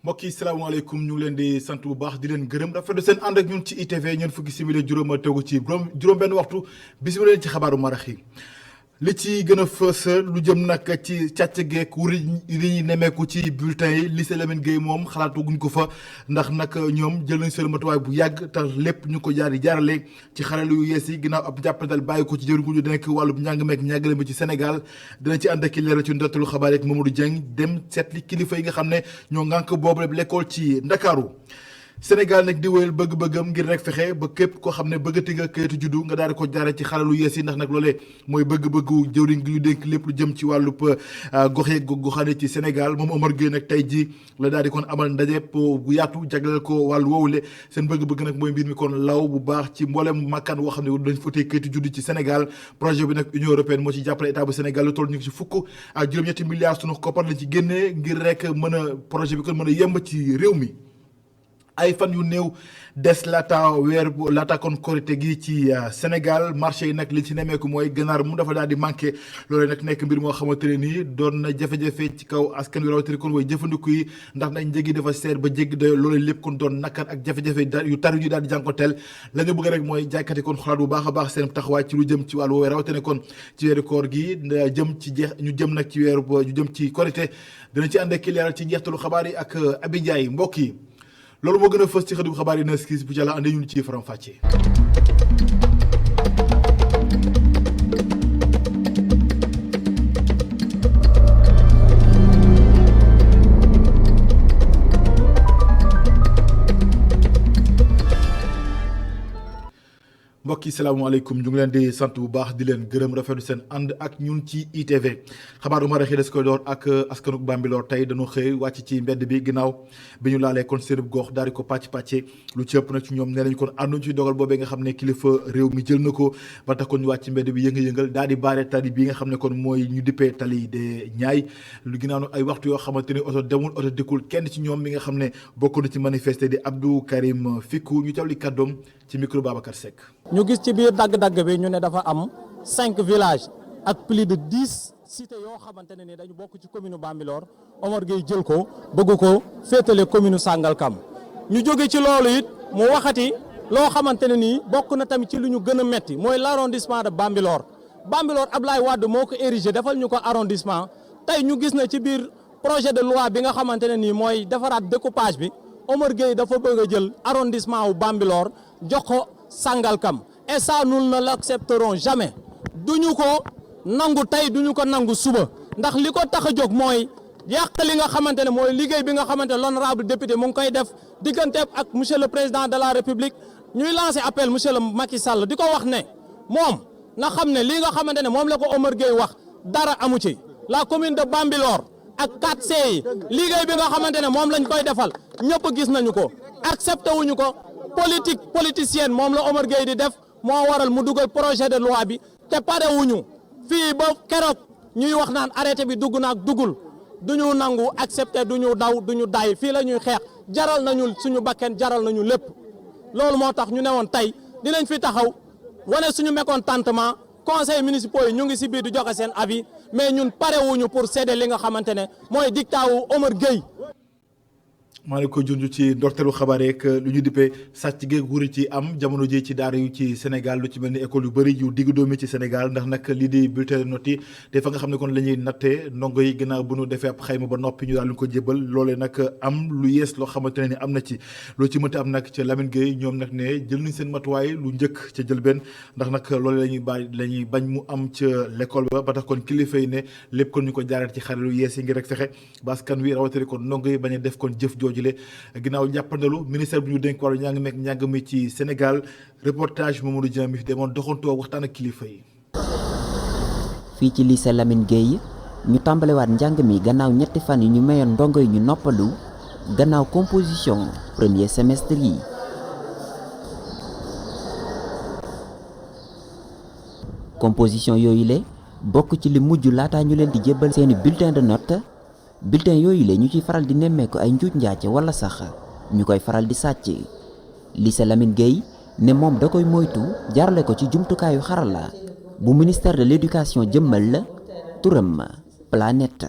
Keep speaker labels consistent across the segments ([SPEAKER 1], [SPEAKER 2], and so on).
[SPEAKER 1] mbokk yi salaamaaleykum ñu ngi leen di sant bu baax di leen gërëm rafetlu seen ànd ak ñun ci ITV ñeent fukki simili juróom a tegu ci juróom-benn waxtu bisimilah leen ci xabaaru marax yi li ci gën a fës lu jëm nag ci càcc geek wuri li ñuy nemeeku ci bulletin yi lycée Lamine Gueye moom xalaatuguñ ko fa ndax nag ñoom jël nañ seen matuwaay bu yàgg tax lépp ñu ko jaarale ci xarale yu yees yi ginnaaw ab jàppandal bàyyi ko ci jëriñ gu ñu nekk wàllu njàng meek njàngale mi ci Sénégal dina ci ànd ak leeral ci ndorteelu xabaar yeeg Mamadou Dieng dem seetli kilifa yi nga xam ne ñoo ngànk boobu l'école ci Ndakaaru Sénégal nag di wéyal bëgg-bëggam ngir rek fexe ba képp koo xam ne bëggati nga kayitu juddu nga daal di ko jaare ci xaralu yees yi ndax nag loolee mooy bëgg-bëggu jëwriñ gi ñu dénk lépp lu jëm ci wàllub gox yeeg goxaane ci Sénégal moom Omar Gueye nag tey ji la daal di kon amal ndaje bu yaatu jagleel ko wàllu woowule seen bëgg-bëgg nag mooy mbir mi kon law bu baax ci mboolem makkaan woo xam ne dañ fa tey kayitu juddu ci Sénégal projet bi nag Union européenne moo ci jàppale état bu Sénégal lu toll ñu ngi ci fukk ak juróom-ñetti milliards sunu koppar lañ ci génnee ngir rek mën a projet bi kon mën a yemb ci réew mi ay fan yu néew des laata kon korite gi ci Sénégal marché yi nag li ci nemeeku mooy ganaar mu dafa daal di manqué loolu nag nekk mbir moo xamante ne nii doon na jafe-jafe ci kaw askan wi rawatina kon way jëfandiku yi ndax nag njëg yi dafa seer ba jéggi doy loolu lépp kon doon nakar ak jafe-jafe yu tar yu daal di jànkoteel la ñu bëgg rek mooy jaaykat yi kon xalaat bu baax a baax seen taxawaay ci lu jëm ci wàllu woowee rawatina kon ci weeru koor gi jëm ci jeex ñu jëm nag ci weeru ñu jëm ci korite dina ci ànd ak leeral ci njeextalu xabaar yi ak Abi Ndiaye mbokk yi loolu moo gën a fës ci xëtu xabaar yi nees bu jàlla ande ñun ci faram fàccee mbokk yi salaamaaleykum ñu ngi leen di sant bu baax di leen gërëm rafetlu seen ànd ak ñun ci ITV xabaaru marax yi des koy door ak askanu Bambilor tey dañoo xëy wàcc ci mbedd bi ginnaaw bi ñu laalee kon seen gox daal di ko pàcc-pàcce lu ci ëpp nag ci ñoom nee nañu kon ànduñ ci dogal boobee nga xam ne kilifa réew mi jël na ko ba tax kon ñu wàcc ci mbedd bi yënga-yëngal daal di baare tali bi nga xam ne kon mooy ñu dippee tali de ñaay lu ginnaaw nag ay waxtu yoo xamante ni oto demul oto dikkul kenn ci ñoom mi nga xam ne bokk na ci manifester di Abdou Karim Fikou ñu tawli kàddoom ci micro Babacar Seck.
[SPEAKER 2] ñu gis ci biir dagg-dagg bi ñu ne dafa am 5 villages ak plus de 10 cités yoo xamante ne ni dañu bokk ci commune Bambilor Omar Gueye jël ko bëgg ko féetale commune Sangalkam ñu jóge ci loolu it mu waxati loo xamante ne nii bokk na tamit ci lu ñu gën a metti mooy l' arrondissement de Bambilor Ablaye Wade moo ko érigé defal ñu ko arrondissement tey ñu gis na ci biir projet de loi bi nga xamante ne nii mooy defaraat découpage bi Omar Gueye dafa bëgg a jël arrondissement wu Bambilor jox ko Sangalkam et ça nous ne l'accepterons jamais duñu ko nangu tey duñu ko nangu suba ndax li ko tax a jóg mooy yàq li nga xamante ne mooy liggéey bi nga xamante ne l'honorable député mu ngi koy def diggante ak monsieur le président de la république ñuy lancer appel monsieur le Macky Sall di ko wax ne moom na xam ne li nga xamante ne moom la ko Omar Gueye wax dara amu ci la commune de Bambilor ak 4C yi liggéey bi nga xamante ne moom lañ koy defal ñëpp gis nañu ko accepté wuñu ko politicienne moom la Omar Gueye di def moo waral mu dugal projet de loi bi te pare wuñu fii ba keroog ñuy wax naan arrêté bi dugg naag duggul duñu nangu accepté duñu daw duñu day fii la ñuy xeex jaral nañu suñu bakken jaral nañu lépp loolu moo tax ñu ne woon tey dinañ fi taxaw wane suñu mécontentement conseil municipaux yi ñu ngi si biir di joxe seen avis mais ñun pare wuñu pour céder li nga xamante ne mooy dictat wu Omar Gueye.
[SPEAKER 1] maa ngi ko junj ci ndorteelu xabaar yeeg lu ñu dippee sàcc geeg wuri ci am jamono ji ci daara yu ci Sénégal lu ci mel ni école yu bëri yu diggu doomi ci Sénégal ndax nag lii di bulletin de notes yi te fa nga xam ne kon la ñuy nattee ndongo yi ginnaaw bu ñu defee ab xayma ba noppi ñu daal ñu ko jébal loolee nag am lu yees loo xamante ne ni am na ci loo ci mënti am nag ca Lamine Gueye ñoom nag ne jël nañ seen matuwaay lu njëkk ca jël benn ndax nag loolee la ñuy bañ mu am ca l'école ba tax kon kilifa yi ne lépp kon ñu ko jaareet ci xare lu yees yi ngir rek fexe ba askan wi rawatina kon ndongo yi bañ a def kon jëf jooju ginnaaw jàppandalu ministère bi ñu dénk wàllu njàng meek njàng mi ci Sénégal reportage Mamadou Dieng mi fi demoon doxantoo waxtaan ak kilifa yi.
[SPEAKER 3] fii ci lycée Lamine Gueye ñu tàmbalewaat njàng mi gannaaw ñetti fan yi ñu mayoon ndongo yi ñu noppalu gannaaw composition premier semestre yi. composition yooyu le bokk ci li mujj laataa ñu leen di jébbal seeni bulletin de note. bulletin yooyu la ñu ciy faral di nemmeeku ay njuuj njaace wala sax ñu koy faral di sàcc lycée Lamine Gueye ne moom da koy moytu jaarale ko ci jumtukaayu xarala bu ministère de l'éducation jëmmal la turam Planète.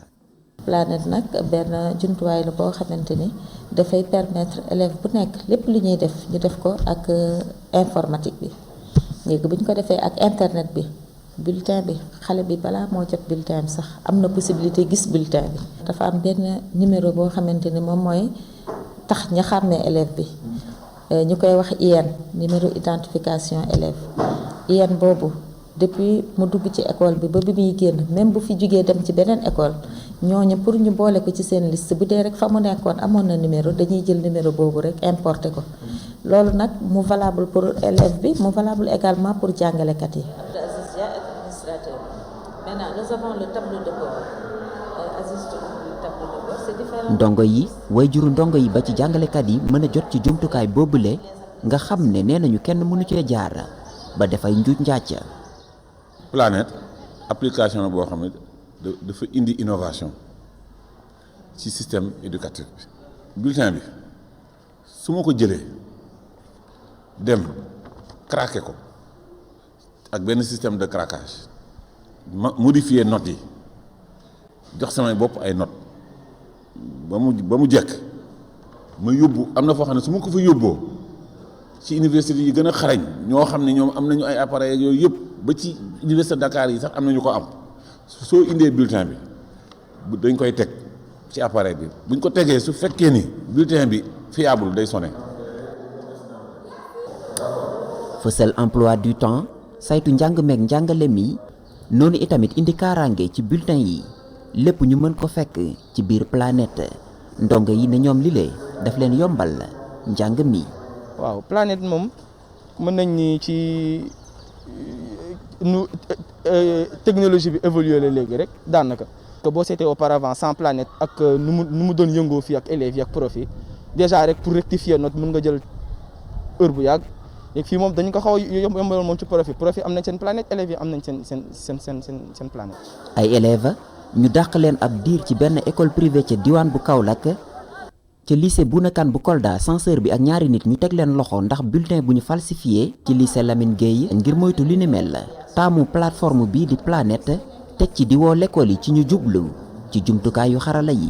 [SPEAKER 4] Planète nag benn jumtuwaay la boo xamante ni dafay permettre élève bu nekk lépp li ñuy def ñu def ko ak informatique bi léegi bu ñu ko defee ak internet bi bulletin bi xale bi balaa moo jot bulletin bi sax am na possibilité gis bulletin bi. dafa am benn numéro boo xamante ni moom mooy tax ña xàmmee élève bi ñu koy wax IN numéro identification élève IN boobu depuis mu dugg ci école bi ba bi muy génn même bu fi jugee dem ci beneen école ñooñu pour ñu boole ko ci seen liste bu dee rek fa mu nekkoon amoon na numéro dañuy jël numéro boobu rek importer ko loolu nag mu valable pour élève bi mu valable également pour jàngalekat yi. Administrateur. Maintenant nous avons le tableau de bord.
[SPEAKER 3] ndongo yi waajuru ndongo yi ba ci jàngalekat yi mën a jot ci jumtukaay boobule nga xam ne nee nañu kenn mënu cee jaar ba dafay njuuj njàcc.
[SPEAKER 5] Planète application la boo xam ne dafa indi innovation ci système éducatif bi. bulletin bi su ma ko jëlee dem craquer ko ak benn système de craquage ma modifier notes yi jox samay bopp ay notes ba mu jekk ma yóbbu am na foo xam ne su ma ko fa yóbboo ci université yi gën a xarañ ñoo xam ne ñoom am nañu ay appareils yooyu yëpp ba ci université Dakar yi sax am nañu ko am soo indee bulletin bi dañ koy teg ci appareil bi buñ ko tegee su fekkee ni bulletin bi fiable day sonné.
[SPEAKER 3] fësal emploi du temps saytu njàng meeg njàngale mi noonu itamit indi kaaraange ci bulletin yi lépp ñu mën ko fekk ci biir Planète ndongo yi ne ñoom lile daf leen yombal njàng mi.
[SPEAKER 6] waaw Planète moom mën nañ ni ci nu technologie bi évolué la léegi rek daanaka. que boo seetee auparavant sans Planète ak nu mu doon yëngoo fii ak élèves yi ak prof yi déjà rek pour rectifier note mën nga jël heure bu yàgg léegi fii moom dañu ko xaw a yombaloon moom ci prof yi am nañ seen Planète élèves yi am nañ seen Planète.
[SPEAKER 3] ay élèves ñu dàq leen ab diir ci benn école privée ca diwaan bu Kaolack ca lycée Bouna Kane bu Kolda censeur bi ak ñaari nit ñu teg leen loxo ndax bulletin bu ñu falsifié ci lycée Lamine Gueye ngir moytu li ni mel taamu plateforme bii di Planète teg ci di woo l'école yi ci ñu jublu ci jumtukaayu xarala yi.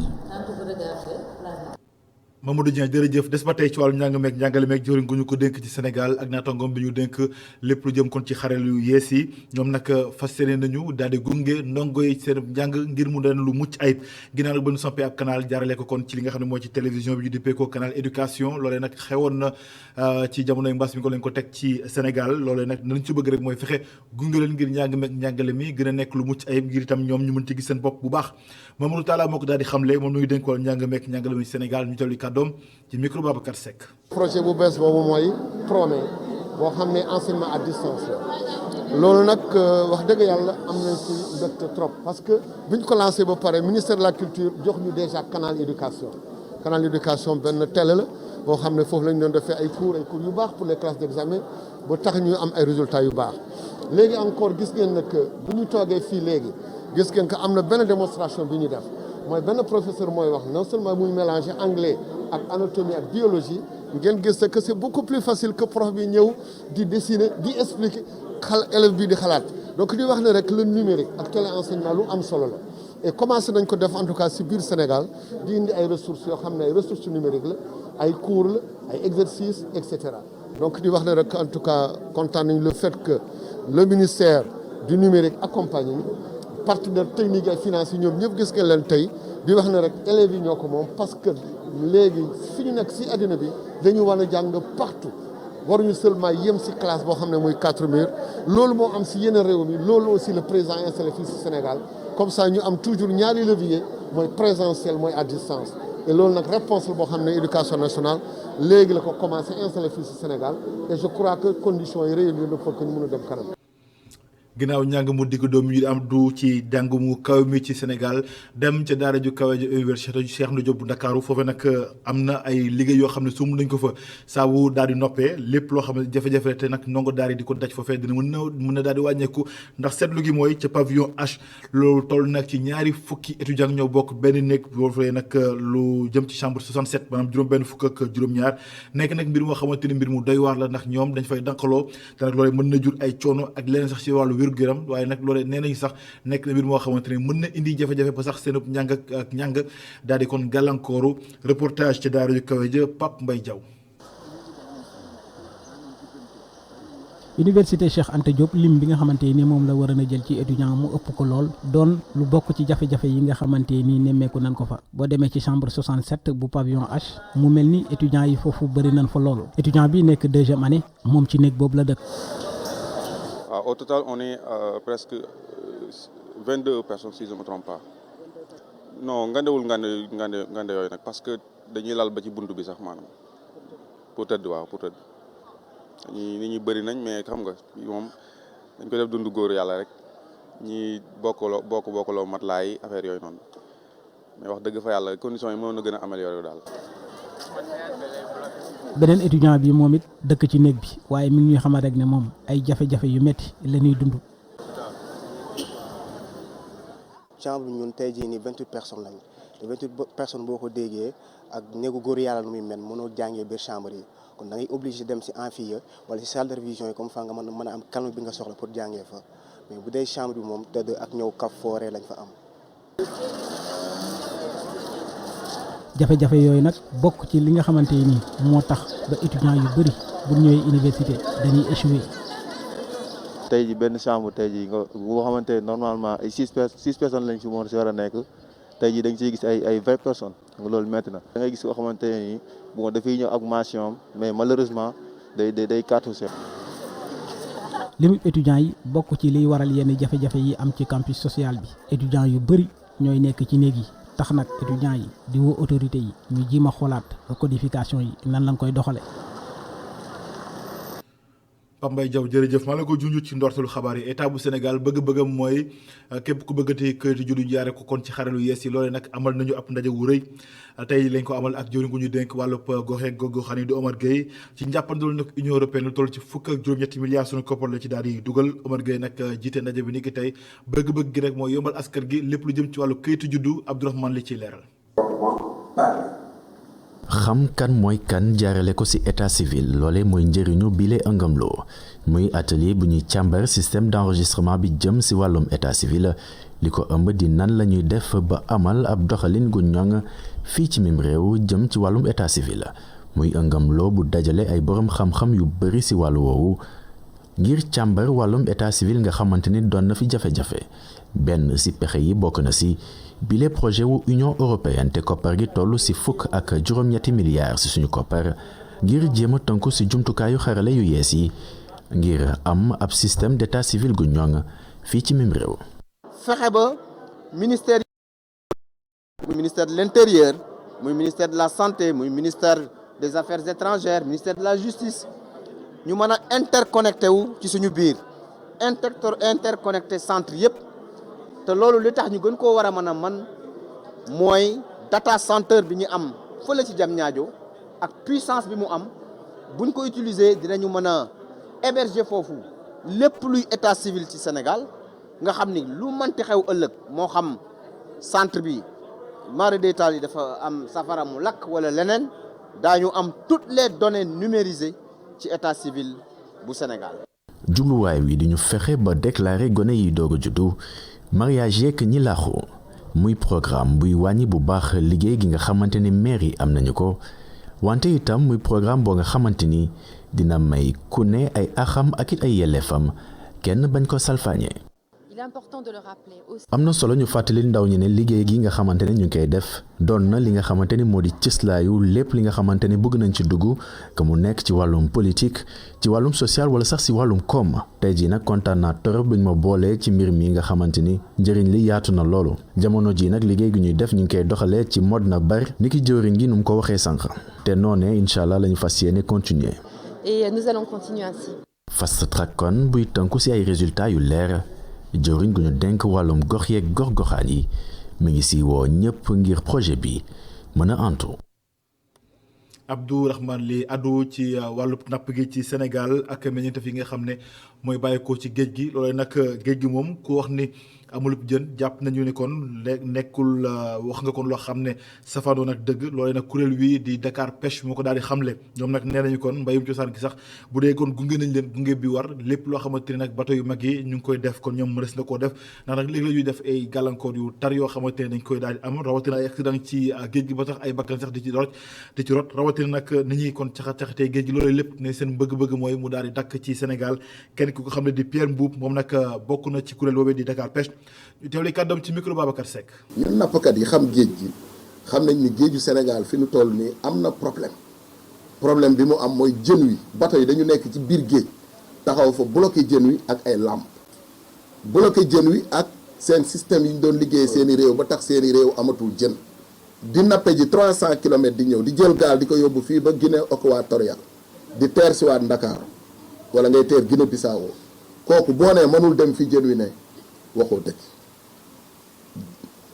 [SPEAKER 1] Mamadou Dieng jërëjëf des ba tey ci wàllu njàng meeg njàngale meeg jëriñ gu ñu ko dénk ci Sénégal ak naataangoom bi ñu dénk lépp lu jëm kon ci xarala yu yees yi ñoom nag fas yéene nañu daal di gunge ndongo yi seen njàng ngir mu doon lu mucc ayib ginnaaw nag ba ñu sampee ab canal jaarale ko kon ci li nga xam ne mooy ci télévision bi ñu dippee ko canal éducation loolee nag xewoon na ci jamonoy mbas mi ko leen ko teg ci Sénégal loolee nag nañ ci bëgg rek mooy fexe gunge leen ngir njàng meeg njàngale mi gën a nekk lu mucc ayib ngir itam ñoom ñu mën ci gis seen bopp bu baax Mamadou Talla moo ko daal di xamle moom nuy dénk wàllu njàng meeg njàngale mi Sénégal ñu tolli kàddoom ci micro Babacar Seck.
[SPEAKER 7] projet bu bees boobu mooy PROME boo xam ne enseignement à distance la loolu nag wax dëgg yàlla am nañ ci mbégte trop parce que bi ñu ko lancé ba pare ministère de la culture jox ñu déjà canal éducation benn télé la boo xam ne foofu lañ doon defee ay cours yu baax pour les classes d'examen ba tax ñu am ay résultats yu baax léegi encore gis ngeen nag bu ñu toogee fii léegi gis ngeen que am na benn démonstration bi ñu def mooy benn professeur mooy wax non seulement muy mélanger anglais ak anatomie ak biologie ngeen gis que c'est beaucoup plus facile que prof bi ñëw di dessiner di expliquer élève bi di xalaat donc di wax ne rek le numérique ak téléenseignement lu am solo la et commencé nañ ko def en tout cas ci biir Sénégal di indi ay ressources yoo xam ne ay ressources numériques la ay cours la ay exercices et cetera donc di wax ne rek en tout cas kontaan nañ le fait que le ministère du numérique accompagne ñu partenaires techniques et financiers ñoom ñëpp gis ngeen leen tey di wax ne rek élèves yi ñoo ko moom parce que léegi fi ñu nekk ci àddina bi dañu war a jàng partout waruñu seulement yem ci classe boo xam ne muy 4 murs loolu moo am ci yeneen réew mi loolu aussi le président installé fii ci Sénégal comme ça ñu am toujours ñaari levier mooy présentiel mooy à distance et loolu nag réponse la boo xam ne éducation nationale léegi la ko commencé installé fii ci Sénégal et je crois que conditions yi réunir na pour que ñu mën a dem kanam.
[SPEAKER 1] ginnaaw njàng mu digg doom yi am du ci jàng mu kaw mi ci Sénégal dem ca daara ju kawe ji université Cheikh Anta Diop bu Ndakaaru foofu nag am na ay liggéey yoo xam ne sumb nañ ko fa saa wu daal di noppee lépp loo xam ne jafe-jafe te nag ndongo daara di ko daj foofee dina mën na daal di wàññeeku ndax seetlu gi mooy ca pavillon H loolu toll nag ci ñaari fukki étudiants ñoo bokk benn néeg foofee nag lu jëm ci chambre 67 maanaam juróom-benn fukk ak juróom-ñaar nekk nag mbir moo xamante ni mbir mu doy waar la ndax ñoom dañ fay dankaloo te nag loolu mën na jur ay coono ak leneen sax ci wàllu wér-gu-yaram waaye nag loolee nee nañu sax nekk na mbir moo xamante ne mën na indi jafe-jafe ba sax seen njàng ak njàng daal di kon gàllankooru reportage ci daara yu kawe ja Pape Mbaye Diaw.
[SPEAKER 8] Université Cheikh Anta Diop lim bi nga xamante ni moom la war a jël ci étudiant mu ëpp ko lool doon lu bokk ci jafe-jafe yi nga xamante ni nemmeeku nan ko fa boo demee ci chambre 67 bu pavillon H mu mel ni étudiant yi foofu bëri nañ fa loolu étudiant bi nekk deuxième année moom ci néeg boobu la dëkk.
[SPEAKER 9] Au total on est presque 22 personnes si je ne me trompe pas non ngandewul ngande yooyu nag parce que dañuy lal ba ci buntu bi sax maanaam pour tëdd waaw pour tëdd. nit ñi bëri nañ mais xam nga moom dañ ko def dundu góor yàlla rek ñi bokkaloo matelas yi affaire yooyu noonu mais wax dëgg fa yàlla conditions yi mën na gën a améliorer daal.
[SPEAKER 8] beneen étudiant bi moom it dëkk ci néeg bi waaye mi ngi ñuy xamal rek ne moom ay jafe-jafe yu metti la ñuy dund.
[SPEAKER 10] chambre ñun tey jii nii 28 personnes lañ te 28 personnes boo ko déggee ak néegu góor yàlla nu muy mel mënoo jàngee biir chambre yi. kon da ngay obligé dem ci amphi wala ci salle de révision yi comme fa nga mën a am calme bi nga soxla pour jàngee fa mais bu dee chambre bi moom tëdd ak ñëw kaf fooree lañ fa am.
[SPEAKER 8] jafe-jafe yooyu nag bokk ci li nga xamante ni moo tax ba étudiants yu bëri bu ñëwee université dañuy échoué.
[SPEAKER 11] tey ji benn chambre tey ji nga boo xamante ne normalement ay six personnes lañ fi mën si war a nekk tey ji da nga ciy gis ay 20 personnes loolu métti na. da ngay gis koo xamante ne nii bon dafay ñëw ak mention mais malheureusement day cartouché.
[SPEAKER 8] limu étudiants yi bokk ci liy waral yenn jafe-jafe yi am ci campus social bi étudiants yu bëri ñooy nekk ci néeg yi tax nag étudiants yi di woo autorité yi ñu jiima xoolaat codification yi nan lañ koy doxale
[SPEAKER 1] Pape Mbaye Diaw jërëjëf maa la ko junj ci ndortelu xabaar yi état bu Sénégal bëgg-bëggam mooy képp ku bëggati këyitu juddu jaare ko kon ci xaralu yees yi loolee nag amal nañu ab ndaje wu rëy tey lañ ko amal ak jëwriñ gu ñu dénk wàllub goxeeg gox-goxaan yi di Omar Gueye ci njàppandalu nag Union européenne lu toll ci fukk ak juróom-ñetti milliards suñu koppar la ci daal di dugal Omar Gueye nag jiite ndaje bi ni ki tey bëgg-bëgg gi rek mooy yombal askan gi lépp lu jëm ci wàllu këyitu juddu Abdourahmane li ciy leeral.
[SPEAKER 12] xam kan mooy kan jaarale ko ci état civil loole mooy njëriñu bile ëngamloo muy atelier bu ñuy càmbar système d'enregistrement bi jëm ci wàllum état civil li ko ëmb di nan la ñuy def ba amal ab doxalin gu ñoŋ fii ci mim réew jëm ci wàllum état civil muy ëngamloo bu dajale ay borom xam-xam yu bari ci wàllu woowu ngir càmbar wàllum état civil nga xamante ni doon na fi jafe-jafe benn ci pexe yi bokk na ci bile projet wu Union européenne te koppar gi toll ci fukk ak juróom-ñetti milliards ci suñu koppar ngir jéem a tënku ci jumtukaayu xarale yu yees yi ngir am ab système d'état civil gu ñoŋ fii ci mim réew.
[SPEAKER 10] fexe ba ministère muy ministère de l'intérieur muy ministère de la santé muy ministère des affaires étrangères ministère de la justice ñu mën a interconnecté wu ci suñu biir interconnecté centre yépp te loolu li tax ñu gën koo war a mën a man mooy data center bi ñu am fële ci Diamniadio ak puissance bi mu am buñ ko utiliser dinañu mën a héberger foofu lépp luy état civil ci Sénégal nga xam ni lu mënti xew ëllëg moo xam centre bi mare détail yi dafa am safara mu lakk wala leneen daañu am toutes les données numérisées ci état civil bu Sénégal.
[SPEAKER 12] jubluwaay wi di ñu fexe ba déclarer gone yi doog a juddu mariage yeeg ñi laaxu muy programme buy wàññi bu baax liggéey gi nga xamante ni maire yi am nañu ko wante itam muy programme boo nga xamante ni dina may ku ne ay axam ak it ay yelleefam kenn bañ ko salfaañee. am na solo ñu fàttali ndaw ñi ne liggéey gi nga xamante ne ñu ngi koy def doon na li nga xamante ni moo di cëslaayu lépp li nga xamante ni bëgg nañ ci dugg que mu nekk ci wàllum politique ci wàllum social wala sax ci wàllum koom tey jii nag kontaan naa torop buñ ma boolee ci mbir mi nga xamante ni njëriñ li yaatu na loolu jamono ji nag liggéey gi ñuy def ñu ngi koy doxalee ci mode na bari ni ki jëwriñ gi nu mu ko waxee sànq te noonee incha allah la ñu fas yéene continuer.
[SPEAKER 13] Et nous allons continuer ainsi.
[SPEAKER 12] Fast Track kon buy tënku ci ay résultats yu leer. jëwriñ gu ñu denk wàllum gox yeeg gox-goxaan yi mi ngi si woo ñëpp ngir projet bi mën a antu.
[SPEAKER 1] Abdourahmane li addu ci wàllub napp gi ci Sénégal ak meññeentef yi nga xam ne mooy bàyyeekoo ci géej gi loolu nag géej gi moom ku wax ni amulub jën jàpp nañu ne kon nekkul wax nga kon loo xam ne safaanoo nag dëgg loolee nag kuréel wi di Dakar Pêche moo ko daal di xamle ñoom nag nee nañu kon mbayum cosaan gi sax bu dee kon gunge nañ leen gunge bi war lépp loo xamante ne nag bateau yu mag yi ñu ngi koy def kon ñoom mënees na koo def ndax nag léegi la ñuy def ay gàllankoor yu tar yoo xamante ne dañ koy daal di am rawatina ay accident ci géej gi ba tax ay bakkan sax di ci rot rawatina nag ni ñuy kon caxatee géej gi loolee lépp ne seen bëgg-bëgg mooy mu daal di dakk ci Sénégal kenn ku ko xam ne di Pierre Mboup moom nag bokk na ci kuréel boobee di Dakar Pêche ñu teewli kàddoom ci micro Babacar Seck.
[SPEAKER 14] ñun nappkat yi xam géej gi xam nañ ni géeju Sénégal fi nu toll nii am na problème bi mu am mooy jën wi bateau yi dañu nekk ci biir géej taxaw fa bloqué jën wi ak ay làmp bloqué jën wi ak seen système yi ñu doon liggéey seeni réew ba tax seeni réew amatul jën di nappe ji 300 kilomètres di ñëw di jël gaal di ko yóbbu fii ba Guinée équatoriale di teer siwaat Ndakaaru wala ngay teer Guinée Bissau kooku boo nee mënul dem fi jën wi ne waxoo dëgg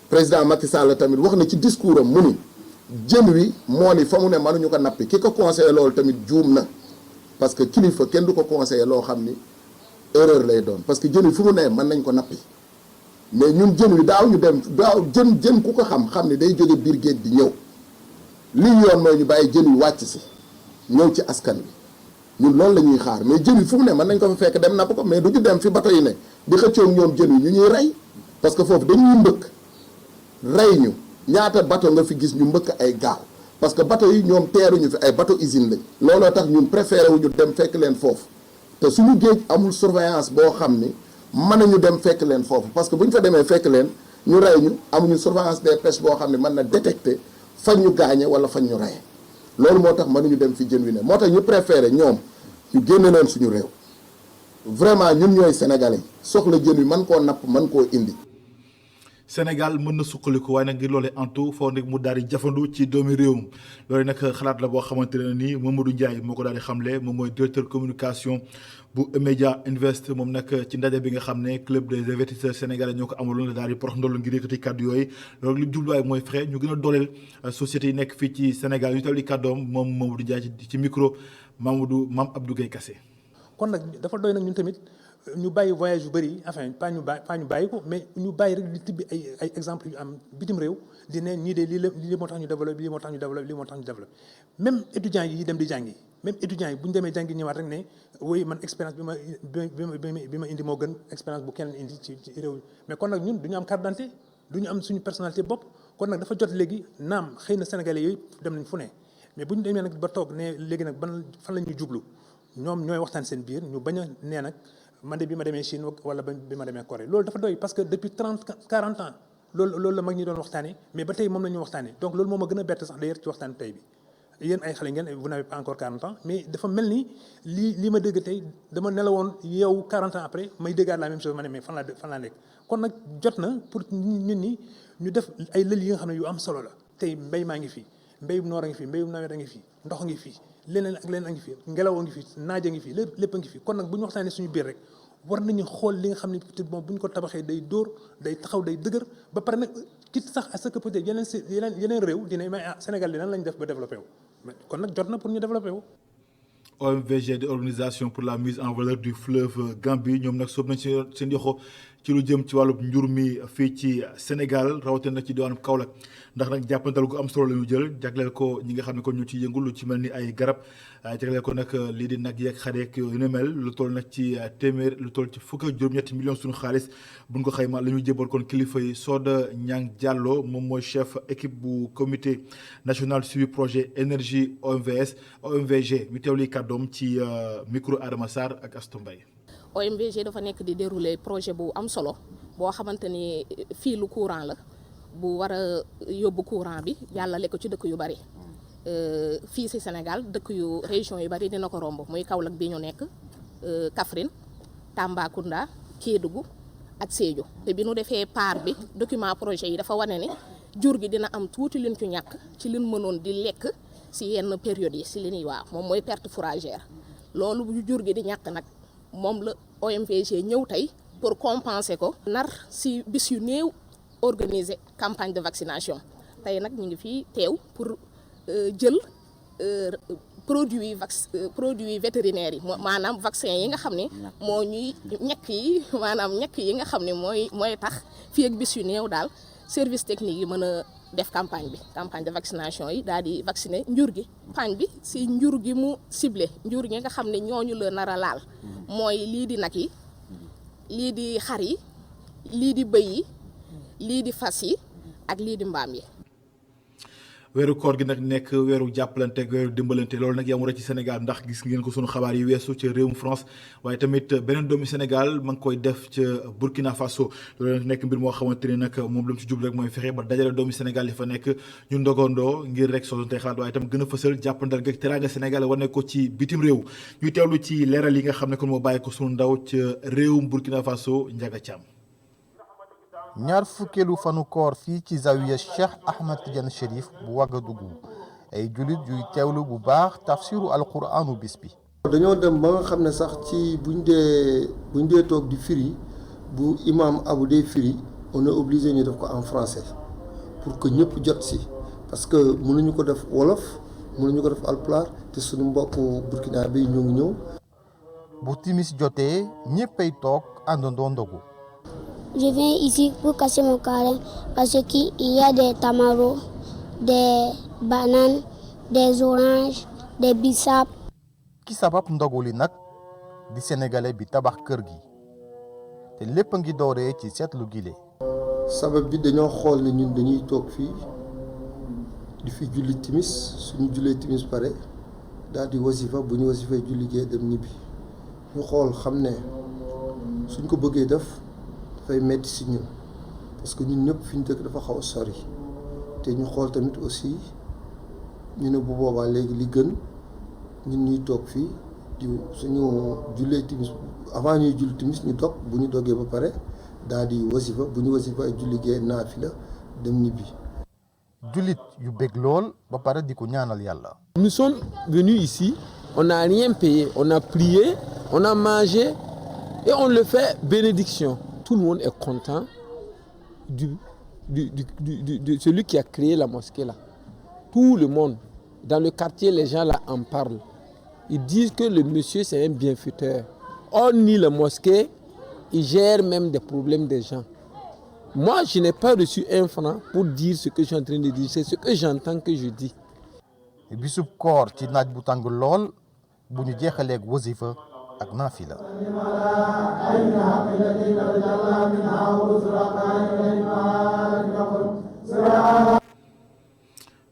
[SPEAKER 14] président Macky Sall tamit wax na ci discours am mu ni jën wi moo ni fa mu ne mënuñu ko nappi ki ko conseillé loolu tamit juum na parce que kilifa kenn du ko conseillé loo xam ni erreur lay doon parce que jën wi fu mu ne mën nañ ko nappi mais ñun jën wi daaw ñu dem daaw jën ku ko xam ni day jóge biir géej di ñëw lii yoon mooy ñu bàyyi jën wi wàcc si ñëw ci askan wi ñun loolu la ñuy xaar mais jën wi fu mu ne mën nañ ko fa fekk dem napp ko mais du ñu dem fi bato yi ne di xëccoog ñoom jën wi ñu ñuy rey parce que foofu dañuy mbëkk rey ñu ñaata bato nga fi gis ñu mbëkk ay gaal parce que bato yi ñoom teeruñu fi ay bato usine lañ looloo tax ñun préféré wuñu dem fekk leen foofu te suñu géej amul surveillance boo xam ni mën nañu dem fekk leen foofu parce que bu ñu fa demee fekk leen ñu rey ñu amuñu surveillance des pêches boo xam ne mën na détecter fañ ñu gaañe wala fañ ñu reye loolu moo tax mënuñu dem fi jën wi ne moo tax ñu préféré ñoom ñu génne leen suñu réew vraiment ñun ñooy sénégalais soxla jën wi mën koo napp mën koo indi.
[SPEAKER 1] Sénégal mën na suqaliku waaye nag ngir loolee antu foo nag mu daal di jafandu ci doomi réewum loolu nag xalaat la boo xamante ne nii Mamadou Ndiaye moo ko daal di xamle moom mooy directeur communication bu Emedia Invest moom nag ci ndaje bi nga xam ne club des investisseurs sénégalais ñoo ko amaloon la daal di porox ndol ngir yëkkati kàddu yooyu loolu li jubluwaay mooy fexe ñu gën a dooleel sociétés yi nekk fii ci Sénégal ñu tawli kàddoom moom Mamadou Ndiaye ci micro Mame Abdou Gueye Kassé.
[SPEAKER 15] kon nag dafa doy nag ñun tamit ñu bàyyi voyage yu bëri enfin pas ñu bàyyi ko mais ñu bàyyi rek di tibbi ay exemple yu am bitim réew di ne ñii de lii moo tax ñu développé lii moo tax ñu développé même étudiants yi dem di jàngi même étudiants yi bu ñu demee jàngi ñëwaat rek ne woy man expérience bi ma indi moo gën expérience bu kenn indi ci réew mais kon nag ñun du ñu am carte d'identité du ñu am suñu personnalité bopp kon nag dafa jot léegi naam xëy na sénégalais yooyu dem nañ fu ne mais bu ñu demee nag ba toog ne léegi nag fan la ñuy jublu ñoom ñooy waxtaan seen biir ñu bañ a nee nag man de bi ma demee Chine wala bi ma demee Corée loolu dafa doy parce que depuis 30-40 ans loolu la mag ñi doon waxtaanee mais ba tey moom la ñu waxtaanee donc loolu moom a gën a bett sax d'ailleurs ci waxtaan tey bi yéen ay xale ngeen vous n'avez pas encore 40 ans mais dafa mel ni lii ma dégg tey dama nelawoon yow 40 ans après may déggaat la même chose ma ne mais fan laa nekk kon nag jot na pour ñun ñi ñu def ay lël yi nga xam ne yu am solo la tey mbéy maa ngi fii mbéyum noor a ngi fii mbéyum nawet a ngi fii ndox a ngi fii leneen ak leneen a ngi fii ngelaw a ngi fii naaj a ngi fii lépp a ngi fii kon nag bu ñu waxtaanee suñu biir rek war nañu xool li nga xam ne peut-être moom bu ñu ko tabaxee day dóor day taxaw day dëgër ba pare nag quitte sax à ce que peut-être yeneen réew dina may Sénégal dinañ lañ def ba développé wu kon nag jot na pour ñu développé wu.
[SPEAKER 1] OMVG di organisation pour la mise en valeur du fleuve Gambie ñoom nag soob nañ seen yoxo ci lu jëm ci wàllu njur mi fii ci Sénégal rawatina ci diwaanu Kaolack ndax nag jàppantal gu am solo la ñu jël jagleel ko ñi nga xam ne kon ñu ci yëngul lu ci mel ni ay garab jagleel ko nag lii di nag yeeg xareek yu ne mel lu toll nag ci téeméer lu toll ci fukk ak juróom-ñetti millions suñu xaalis buñ ko xayma la ñu jébal kon kilifa yi Soda Niang Diallo moom mooy chef équipe bu comité national suivi projet énergie OMVG mi teewli kàddoom ci micro Adama Sarr ak Astou Mbaye.
[SPEAKER 16] OMVG dafa nekk di dérouler projet bu am solo boo xamante ni fii lu courant la bu war a yóbbu courant bi jàllale ko ci dëkk yu bari fii ci Sénégal dëkk yu région yu bari dina ko romb muy Kaolack bi ñu nekk Kaffrine Tambacounda Kédougou ak Sédhiou te bi nu defee part bi document projet yi dafa wane ni jur gi dina am tuuti luñ ci ñàkk ci liñ mënoon di lekk ci yenn période yi ci li ñuy waaw moom mooy perte fourragère loolu bu jur gi di ñàkk nag moom la OMVG ñëw tey pour compenser ko nar ci bis yu néew organiser campagne de vaccination tey nag ñu ngi fii teew pour jël produit vétérinaire yi maanaam vaccin yi nga xam ne moo ñuy ñekk yi nga xam ne mooy tax fii ak bis yu néew daal service technique yi mën a def campagne de vaccination yi daal di vacciner njur gi. campagne bi si njur gi mu ciblé njur gi nga xam ne ñooñu la nar a laal mooy lii di nag yi lii di xar yi lii di bëy yi lii di fas yi ak lii di mbaam yi.
[SPEAKER 1] weeru koor gi nag nekk weeru jàppalante ak weeru dimbalante loolu nag yamul rek ci Sénégal ndax gis ngeen ko sunu xabaar yi weesu ca réewum France waaye tamit beneen doomi Sénégal ma ngi koy def ca Burkina Faso loolu nag nekk mbir moo xamante ni nag moom la mu ci jublu rek mooy fexe ba dajale doomi Sénégal yi fa nekk ñu ndogandoo ngir rek soosante xalaat waaye tam gën a fësal jàppandal geeg teraanga Sénégal wane ko ci bitim réew ñuy teewlu ci leeral yi nga xam ne kon moo bàyyi ko sunu ndaw ca réewum Burkina Faso Ndiaga Thiam.
[SPEAKER 17] ñaar fukkeelu fanu koor fii ci zawiya Cheikh Ahmed Tidiane Chérif bu Ouagadougou ay jullit yuy teewlu bu baax tafsiru alquraanu bis bi.
[SPEAKER 18] dañoo dem ba nga xam ne sax ci buñ dee toog di firi bu imam Abu dee firi on est obligé ñu def ko en français pour que ñëpp jot si parce que mënuñu ko def wolof mënuñu ko def alpulaar te suñu mbokk burkina bi ñu ngi ñëw.
[SPEAKER 17] bu timis jotee ñëppay toog àndandoo ndogu.
[SPEAKER 19] Je viens ici pour casser mon carême parce qu'il y a des tamaros, des bananes, des oranges, des bissap.
[SPEAKER 17] ki sabab ndogu li nag di sénégalais bi tabax kër gi te lépp a ngi dooree ci seetlu gile.
[SPEAKER 18] sabab bi dañoo xool ne ñun dañuy toog fii di fi julli timis suñu jullee timis pare daal di wasifa bu ñu wasifee julli gee dem ñibbi ñu xool xam ne suñ ko bëggee def. dafay metti si ñun parce que ñun ñëpp fi ñu dëkk dafa xaw a sori te ñu xool tamit aussi ñu ne bu boobaa léegi li gën ñun ñuy toog fii di suñu jullee timis avant ñuy julli timis ñu dog bu ñu dogee ba pare daal di wasifa bu ñu wasifa ay julli gee naafila dem ñibbi.
[SPEAKER 17] jullit yu bég lool ba pare di ko ñaanal yàlla.
[SPEAKER 20] Nous sommes venus ici, on n'a rien payé, on a prié, on a mangé et on le fait bénédiction. Tout le monde est content de celui qui a créé la mosquée là. Tout le monde, dans le quartier, les gens là en parlent. Ils disent que le monsieur c'est un bienfaiteur. On nie la mosquée, il gère même des problèmes des gens. Moi, je n'ai pas reçu un franc pour dire ce que je suis en train de dire. C'est ce que j'entends que je dis.
[SPEAKER 17] bisub koor ci naaj bu tàng lool bu ñu jeexaleeg wasifa ak naafila.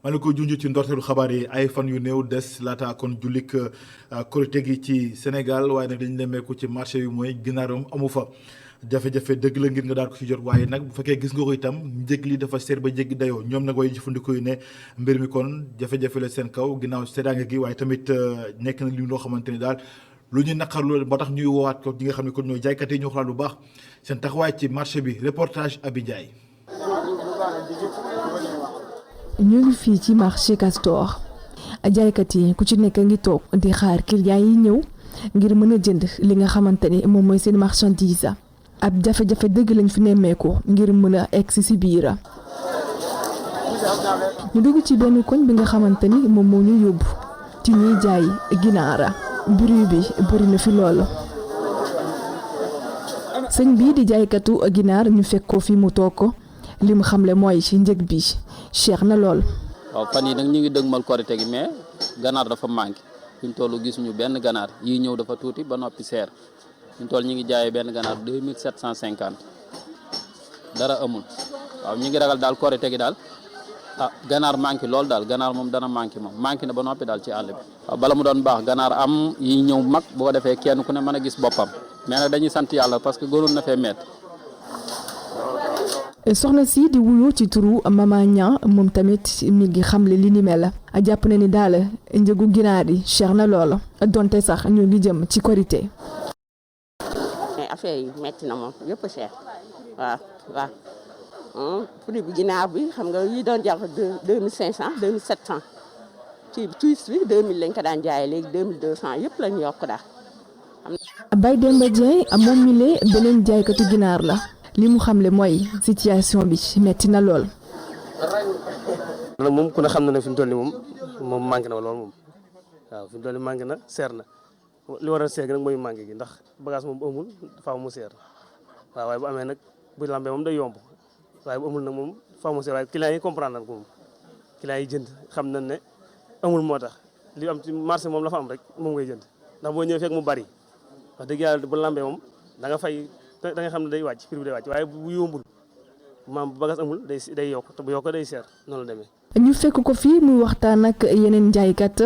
[SPEAKER 1] ma ne ko junj ci ndorteelu xabaar yi ay fan yu néew des laata kon jullik korite gi ci Sénégal waaye nag dañu nemmeeku ci marché yu mooy ginaaram amu fa jafe-jafe dëgg la ngir nga daal ko ci jot waaye nag bu fekkee gis nga ko itam njëg li dafa seer ba jéggi dayoo ñoom nag way jëfandikoo yi ne mbir mi kon jafe-jafe la seen kaw ginnaaw seddaange gi waaye tamit nekk na li loo xamante ni daal lu ñuy naqarlu ba tax ñuy woowaat ko ñi nga xam ne kon ñooy jaaykat yi ñoo xalaat bu baax seen taxawaay ci marché bi reportage Abi Ndiaye.
[SPEAKER 21] ñu ngi fii ci marché Castor jaaykat yi ku ci nekk ngi toog di xaar client yi ñëw ngir mën a jënd li nga xamante ni moom mooy seen marchandise ab jafe-jafe dëgg lañ fi nemmeeku ngir mën a egg si biir. ñu dugg ci benn koñ bi nga xamante ni moom moo ñu yóbbu ci ñuy jaay ginaara bruit bi bëri na fi loolu. sëñ bii di jaaykatu ginaar ñu fekk ko fi mu toog ko li mu xamle mooy ci njëg bi cher na lool.
[SPEAKER 22] waaw fan yi nag ñu ngi dëgmal korite gi mais ganaar dafa manqué fi ñu toll gisuñu benn ganaar yii ñëw dafa tuuti ba noppi seer fi ñu toll ñu ngi jaayee benn ganaar 2750 dara amul waaw ñu ngi ragal daal korite gi daal ganaar manqué lool daal ganaar moom dana manqué moom manqué na ba noppi daal ci àll bi. waaw bala mu doon baax ganaar am yi ñëw mag boo defee kenn ku ne mën a gis boppam mais nag dañuy sant yàlla parce que gënoon na fee métti.
[SPEAKER 21] soxna si di wuyoo ci turu Mama Niang moom tamit mi ngi xamle li ni mel jàpp na ni daal njëgu ginaar yi cher na lool donte sax ñu ngi jëm ci korité.
[SPEAKER 23] mais affaire yi metti na moom yëpp a cher waaw prix bi ginaar bi xam nga yi doon jar 2500 2700 ci tuuti bi 2000 lañ ko daan jaayee léegi 2200 yëpp lañ yokk daal.
[SPEAKER 21] Baye Demba Dieng moom mi lee beneen jaaykatu ginaar la. li mu xamle mooy situation bi metti na lool.
[SPEAKER 24] moom ku ne xam na ne fi mu toll nii moom manqué na lool moom
[SPEAKER 2] waaw fi mu toll nii manqué na seer na li war a seer gi nag mooy manqué gi ndax bagage moom amul faaw mu seer waaw waaye bu amee nag bu lambee moom day yomb waaye bu amul nag moom faaw mu seer waaye clients yi comprendre nañ ko moom clients yi jënd xam nañ ne amul moo tax li am ci marché moom la fa am rek moom ngay jënd ndax boo ñëwee fekk mu bari wax dëgg yàlla bu lambee moom da nga fay da nga xam ne day wàcc prix bi day wàcc waaye bu yombul maam bu bagage amul day yokk te bu yokk day seer noonu la demee.
[SPEAKER 21] ñu fekk ko fii muy waxtaan ak yeneen jaaykat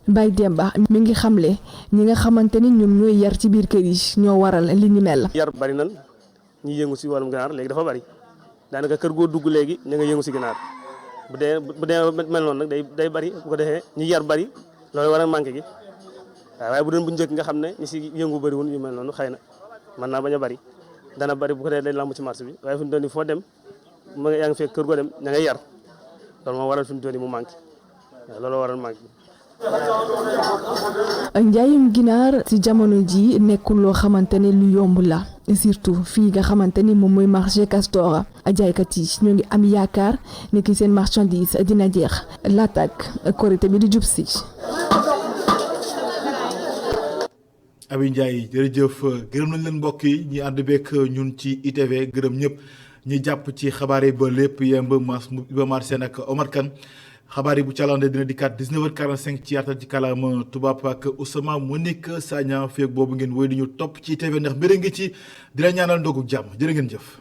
[SPEAKER 21] Baye Demba mi ngi xamle ñi nga xamante ni ñoom ñooy yar ci biir kër yi ñoo waral li ñu mel.
[SPEAKER 2] yar bari nan ñi yëngu si wàllum ganaar léegi dafa bari daanaka kër goo dugg léegi ñu nga yëngu si ganaar bu dee mel noonu nag day bari bu ko defee ñi yar bari loolu war a manqué gi waaye bu doon bu njëkk nga xam ne ñi si yëngu bari wun yu mel noonu xëy na mën naa bañ a bari dana bari bu ko defee day lamb ci marché bi waaye fi mu doon nii foo dem ma yaa ngi fekk kër goo dem ña ngay yar loolu moo waral fi mu doon nii mu manqué waaw loolu waral manqué.
[SPEAKER 21] njaayum ginaar ci jamono ji nekkul loo xamante ne lu yomb la surtout fii nga xamante ni moom mooy marché Castor jaaykat yi ñoo ngi am yaakaar ni ki seen marchandise dina jeex laataak korité bi di jub si.
[SPEAKER 1] Abi Ndiaye jërëjëf gërëm nañ leen mbokk yi ñi ànd beek ñun ci ITV gërëm ñëpp ñi jàpp ci xabaar yi ba lépp yemb Iba Mar Sène ak Omar Kane xabaar yi bu calande dina dikkaat 19h45 ci yaatal ci kàllaama tubaab ak Ousmane Monique Sagna feeg boobu ngeen woy di ñu topp ci ITV ndax mbir ngi ci dina ñaanal ndogu jàmm jërë ngeen jëf.